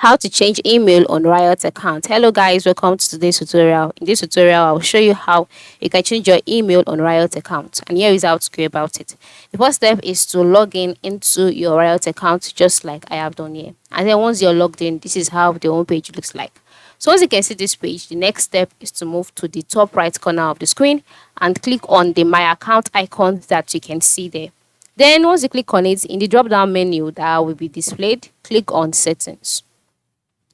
How to change email on Riot account. Hello guys, welcome to today's tutorial. In this tutorial, I'll show you how you can change your email on Riot account, and here is how to go about it. The first step is to log in into your Riot account just like I have done here. And then once you're logged in, this is how the home page looks like. So once you can see this page, the next step is to move to the top right corner of the screen and click on the My Account icon that you can see there. Then once you click on it, in the drop down menu that will be displayed, click on Settings.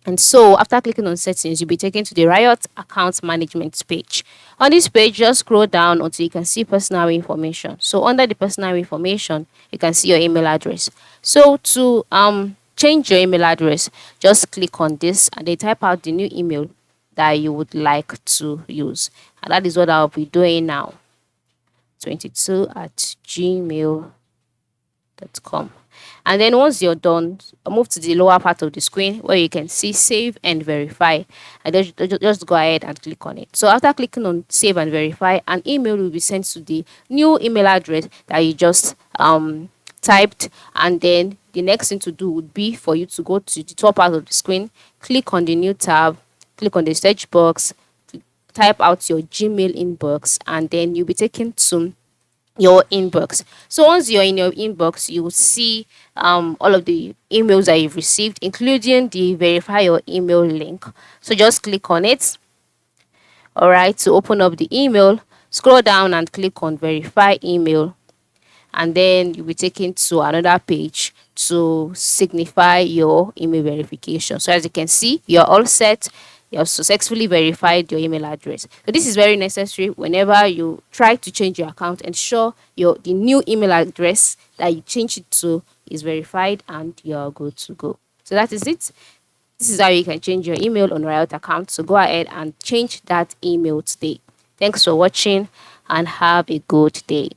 And so after clicking on settings, you'll be taken to the Riot account management page. On this page, just scroll down until you can see personal information. So under the personal information, you can see your email address. So to change your email address, just click on this and then type out the new email that you would like to use. And that is what I'll be doing now. 22@gmail.com. And then once you're done, move to the lower part of the screen where you can see save and verify, and then just go ahead and click on it. So after clicking on save and verify, an email will be sent to the new email address that you just typed. And then the next thing to do would be for you to go to the top part of the screen, click on the new tab, click on the search box, type out your Gmail inbox, and then you'll be taken to your inbox. So once you're in your inbox, you will see all of the emails that you've received, including the verify your email link. So just click on it. All right, to open up the email, scroll down and click on verify email, and then you'll be taken to another page to signify your email verification. So as you can see, you're all set. You have successfully verified your email address. So this is very necessary whenever you try to change your account. Ensure the new email address that you change it to is verified and you're good to go. So that is it. This is how you can change your email on Riot account. So go ahead and change that email today. Thanks for watching and have a good day.